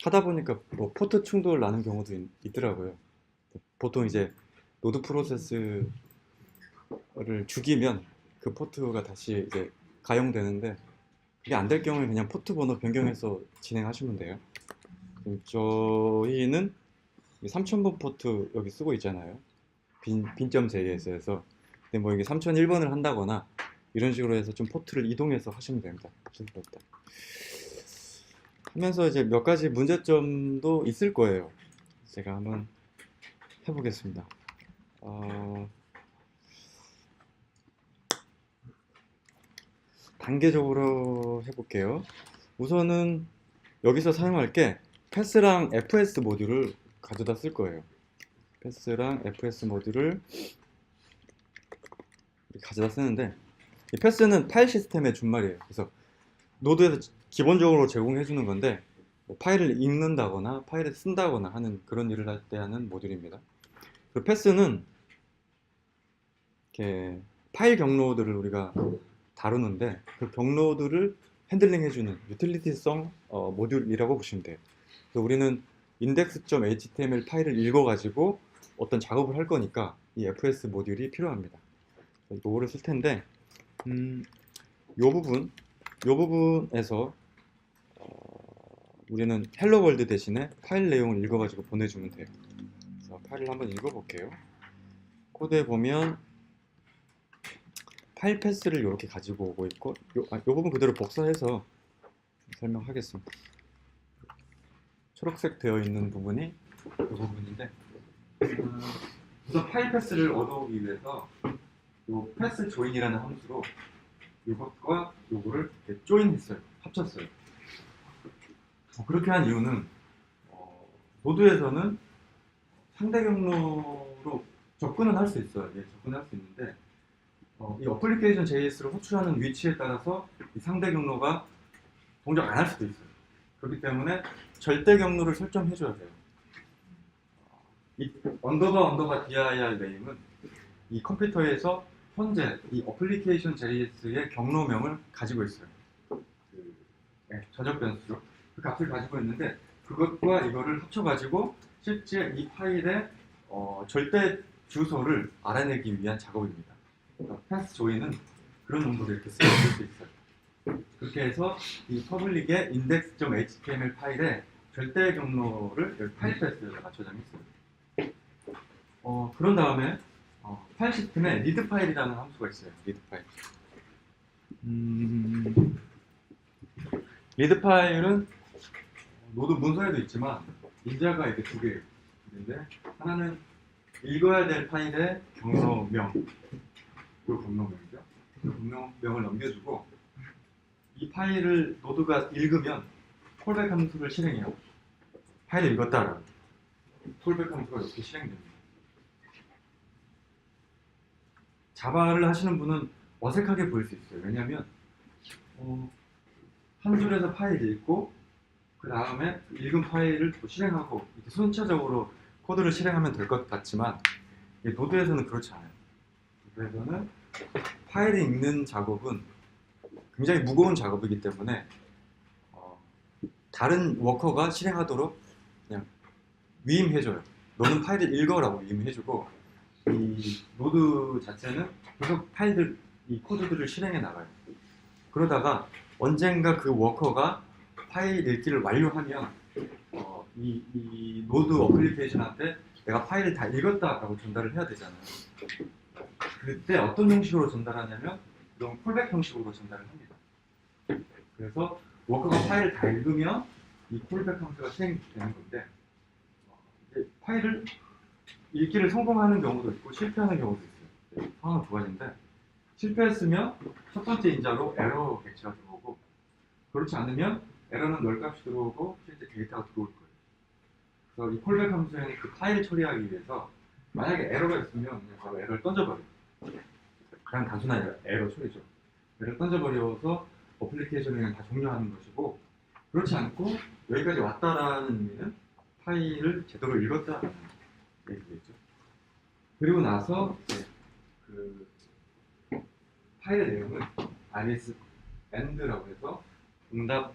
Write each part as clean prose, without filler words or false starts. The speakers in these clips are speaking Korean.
하다 보니까 뭐 포트 충돌 나는 경우도 있더라고요. 보통 이제 노드 프로세스를 죽이면 그 포트가 다시 이제 가용되는데, 그게 안 될 경우에 그냥 포트 번호 변경해서 진행하시면 돼요. 저희는 3000번 포트 여기 쓰고 있잖아요. 빈점 JS에서. 근데 뭐 이게 3001번을 한다거나 이런 식으로 해서 좀 포트를 이동해서 하시면 됩니다. 없다. 하면서 이제 몇 가지 문제점도 있을 거예요. 제가 한번 해보겠습니다. 단계적으로 해볼게요. 우선은 여기서 사용할 게 패스랑 FS 모듈을 가져다 쓸 거예요. 패스랑 FS 모듈을 가져다 쓰는데, 이 패스는 파일 시스템의 준말이에요. 그래서 노드에서 기본적으로 제공해 주는 건데, 뭐 파일을 읽는다거나 파일을 쓴다거나 하는 그런 일을 할 때 하는 모듈입니다. 그리고 패스는 이렇게 파일 경로들을 우리가 다루는데, 그 경로들을 핸들링 해주는 유틸리티성 모듈이라고 보시면 돼요. 그래서 우리는 index.html 파일을 읽어가지고 어떤 작업을 할 거니까 이 fs 모듈이 필요합니다. 이거를 쓸 텐데, 요 부분에서 우리는 헬로 월드 대신에 파일 내용을 읽어가지고 보내주면 돼요. 그래서 파일을 한번 읽어볼게요. 코드에 보면 파일 패스를 이렇게 가지고 오고 있고, 요 부분 그대로 복사해서 설명하겠습니다. 초록색 되어 있는 부분이 이 부분인데, 우선 파일 패스를 얻어오기 위해서 요 패스 조인이라는 함수로 이것과 요거를 이렇게 조인했어요. 합쳤어요. 그렇게 한 이유는 노드에서는 상대 경로로 접근은 할 수 있어요. 예, 접근할 수 있는데, 이 어플리케이션 JS를 호출하는 위치에 따라서 이 상대 경로가 동작 안 할 수도 있어요. 그렇기 때문에 절대 경로를 설정해 줘야 돼요. 이 언더바 dir 네임은 이 컴퓨터에서 현재 이 어플리케이션 JS의 경로명을 가지고 있어요. 전역 변수로 그 값을 가지고 있는데, 그것과 이거를 합쳐가지고 실제 이 파일의 절대 주소를 알아내기 위한 작업입니다. 그러니까 패스 조인은 그런 용도로 이렇게 쓸 수 있어요. 그렇게 해서 이 퍼블릭의 index.html 파일에 절대 경로를 여기 파일 패스에다가 저장했어요. 그런 다음에 파일 시스템에 리드 파일이라는 함수가 있어요. 리드 파일. 리드 파일은 노드 문서에도 있지만 인자가 이렇게 두 개예요. 근데 하나는 읽어야 될 파일의 경로명, 그 경로명이죠. 그 경로명을 넘겨주고, 이 파일을 노드가 읽으면 콜백 함수를 실행해요. 파일을 읽었다라고 콜백 함수가 이렇게 실행됩니다. 자바를 하시는 분은 어색하게 보일 수 있어요. 왜냐하면 한 줄에서 파일을 읽고 그 다음에 읽은 파일을 또 실행하고 이렇게 순차적으로 코드를 실행하면 될 것 같지만, 노드에서는 그렇지 않아요. 노드에서는 파일을 읽는 작업은 굉장히 무거운 작업이기 때문에 다른 워커가 실행하도록 그냥 위임해줘요. 너는 파일을 읽어라고 위임해주고, 이 노드 자체는 계속 파일들, 이 코드들을 실행해 나가요. 그러다가 언젠가 그 워커가 파일 읽기를 완료하면 이 노드 어플리케이션한테 내가 파일을 다 읽었다라고 전달을 해야 되잖아요. 그때 어떤 형식으로 전달하냐면 이런 콜백 형식으로 전달을 합니다. 그래서 워커가 파일을 다 읽으면 이 콜백 함수가 실행되는 건데, 파일을 읽기를 성공하는 경우도 있고 실패하는 경우도 있어요. 상황은 두 가지인데, 실패했으면 첫 번째 인자로 에러 객체가 들어오고, 그렇지 않으면 에러는 널 값이 들어오고 실제 데이터가 들어올 거예요. 그래서 이 콜백 함수에는 그 파일 처리하기 위해서 만약에 에러가 있으면 그냥 바로 에러를 던져버려요. 그냥 단순한 에러 처리죠. 에러를 던져버려서 어플리케이션을 그냥 다 종료하는 것이고, 그렇지 않고 여기까지 왔다라는 의미는 파일을 제대로 읽었다라는 얘기겠죠. 그리고 나서 그 파일의 내용을 rs end라고 해서 응답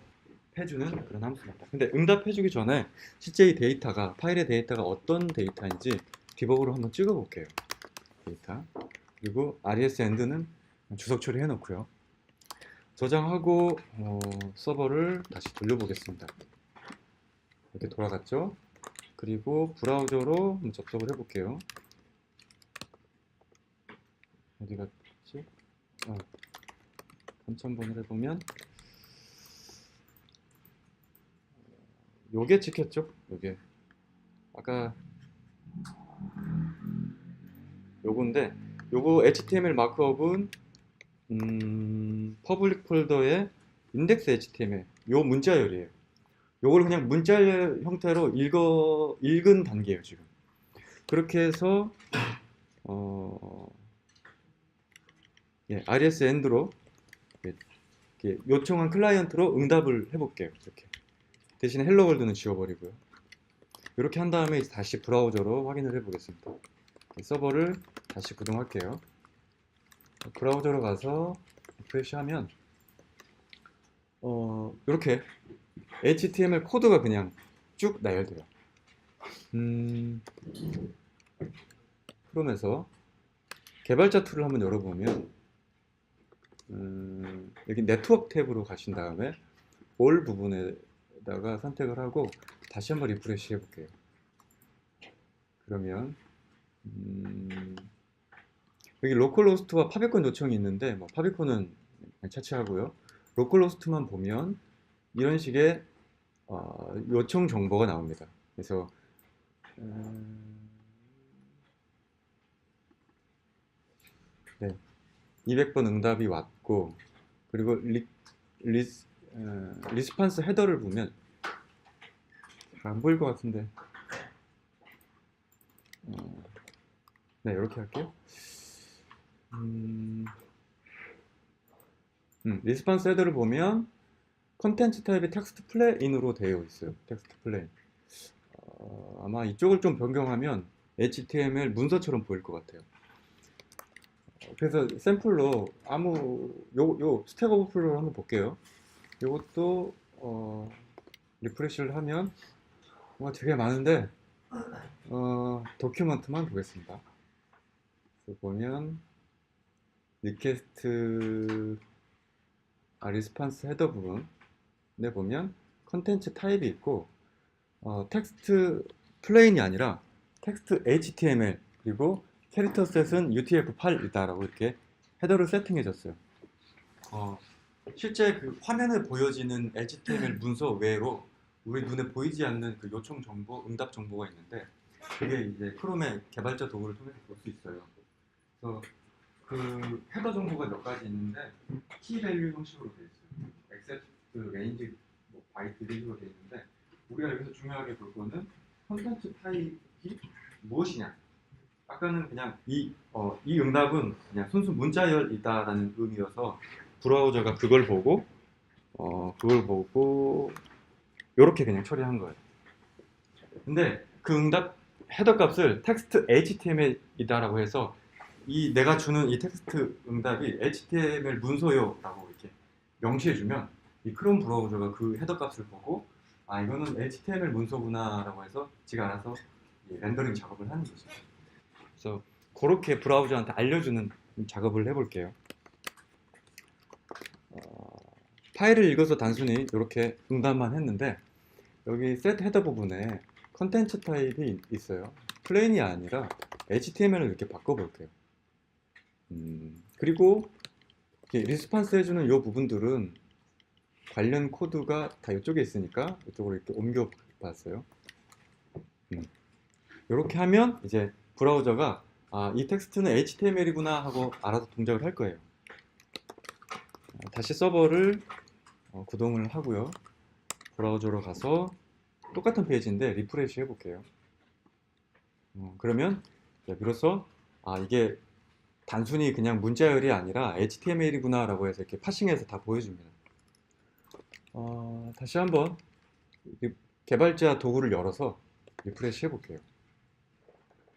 응답해주는 그런 함수입니다. 근데 응답해주기 전에 실제 이 데이터가, 파일의 데이터가 어떤 데이터인지 디버그로 한번 찍어볼게요. 데이터. 그리고 res end는 주석 처리해 놓고요. 저장하고 서버를 다시 돌려보겠습니다. 이렇게 돌아갔죠? 그리고 브라우저로 한번 접속을 해볼게요. 어디 갔지? 3000번을 해보면 요게 찍혔죠? 요게 아까 요건데, 요거 HTML 마크업은 퍼블릭 폴더의 인덱스 HTML 요 문자열이에요. 요걸 그냥 문자열 형태로 읽은 단계예요 지금. 그렇게 해서 rs end로 이렇게 요청한 클라이언트로 응답을 해볼게요. 이렇게 대신에 헬로 월드는 지워버리고요. 이렇게 한 다음에 다시 브라우저로 확인을 해보겠습니다. 서버를 다시 구동할게요. 브라우저로 가서 리프레시하면 이렇게 HTML 코드가 그냥 쭉 나열돼요. 크롬에서 개발자 툴을 한번 열어보면 여기 네트워크 탭으로 가신 다음에 올 부분에다가 선택을 하고 다시 한번 리프레시 해볼게요. 그러면 여기 로컬호스트와 파비콘 요청이 있는데 파비콘은 차치하고요. 로컬호스트만 보면 이런 식의 요청 정보가 나옵니다. 그래서 200번 응답이 왔고, 그리고 리스판스 헤더를 보면 잘 안 보일 것 같은데 네, 이렇게 할게요. 리스판스 헤더를 보면 컨텐츠 타입이 텍스트 플레인으로 되어 있어요. 텍스트 플레인. 아마 이쪽을 좀 변경하면 HTML 문서처럼 보일 것 같아요. 그래서 샘플로 요 스택 오버플로우를 한번 볼게요. 요것도 리프레시를 하면 뭔가 되게 많은데 도큐먼트만 보겠습니다. 그래서 보면 리퀘스트 리스판스 헤더 부분에 보면 컨텐츠 타입이 있고 텍스트 플레인이 아니라 텍스트 HTML 그리고 캐릭터 셋은 UTF-8이다라고 이렇게 헤더를 세팅해 줬어요. 실제 그 화면에 보여지는 HTML 문서 외로 우리 눈에 보이지 않는 그 요청 정보, 응답 정보가 있는데 그게 이제 크롬의 개발자 도구를 통해서 볼 수 있어요. 그래서 그 헤더 정보가 몇 가지 있는데 키 밸류 형식으로 되어 있어요. except range, 바이트 이런 식으로 되어 있는데 우리가 여기서 중요하게 볼 거는 컨텐츠 타입이 무엇이냐. 아까는 그냥 이 응답은 그냥 순수 문자열이다라는 의미여서 브라우저가 그걸 보고 이렇게 그냥 처리한 거예요. 근데 그 응답 헤더 값을 텍스트 HTML이다라고 해서 내가 주는 이 텍스트 응답이 HTML 문서요라고 이렇게 명시해주면 이 크롬 브라우저가 그 헤더 값을 보고 이거는 HTML 문서구나라고 해서 지가 알아서 렌더링 작업을 하는 거죠. 그래서 그렇게 브라우저한테 알려주는 작업을 해볼게요. 파일을 읽어서 단순히 이렇게 응답만 했는데 여기 set 헤더 부분에 컨텐츠 타입이 있어요. 플레인이 아니라 HTML을 이렇게 바꿔볼게요. 그리고 리스판스 해주는 이 부분들은 관련 코드가 다 이쪽에 있으니까 이쪽으로 이렇게 옮겨 봤어요. 이렇게 하면 이제 브라우저가 이 텍스트는 HTML이구나 하고 알아서 동작을 할 거예요. 다시 서버를 구동을 하고요. 브라우저로 가서 똑같은 페이지인데 리프레시 해볼게요. 그러면 비로소 이게 단순히 그냥 문자열이 아니라 HTML이구나 라고 해서 이렇게 파싱해서 다 보여줍니다. 다시 한번 개발자 도구를 열어서 리프레시 해볼게요.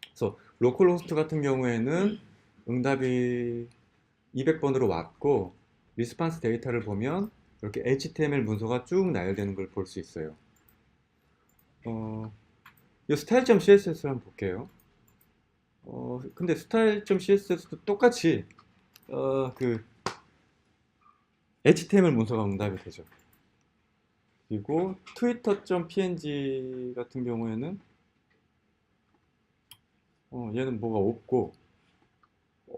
그래서 로컬호스트 같은 경우에는 응답이 200번으로 왔고 리스판스 데이터를 보면 이렇게 HTML 문서가 쭉 나열되는 걸 볼 수 있어요. 이 style.css를 한번 볼게요. 근데 style.css도 똑같이 그 HTML 문서가 응답이 되죠. 그리고 twitter.png 같은 경우에는 얘는 뭐가 없고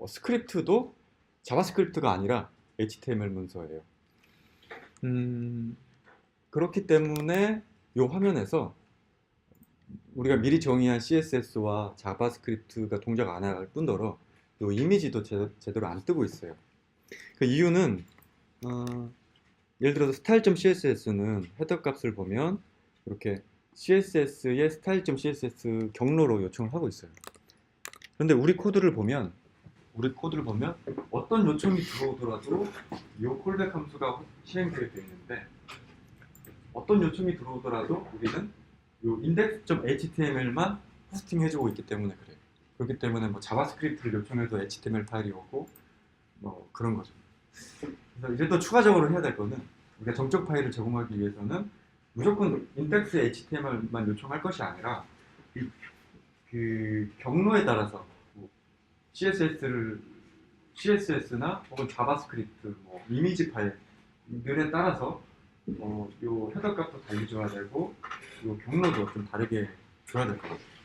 스크립트도 자바스크립트가 아니라 HTML 문서예요. 그렇기 때문에 이 화면에서 우리가 미리 정의한 CSS와 자바스크립트가 동작 안 할 뿐더러 이 이미지도 제대로 안 뜨고 있어요. 그 이유는 예를 들어서 style.css는 헤더 값을 보면 이렇게 CSS의 style.css 경로로 요청을 하고 있어요. 그런데 우리 코드를 보면 어떤 요청이 들어오더라도 이 콜백 함수가 실행되어 있는데 어떤 요청이 들어오더라도 우리는 이 index.html만 호스팅 해주고 있기 때문에 그래요. 그렇기 때문에 뭐 자바스크립트를 요청해도 HTML 파일이 오고 뭐 그런 거죠. 그래서 이제 또 추가적으로 해야 될 거는 우리가 정적 파일을 제공하기 위해서는 무조건 index HTML만 요청할 것이 아니라 그 경로에 따라서 뭐 CSS나 혹은 자바스크립트, 뭐 이미지 파일들에 따라서 요 헤더 값도 달리 줘야 되고 요 경로도 좀 다르게 줘야 될 것 같아요.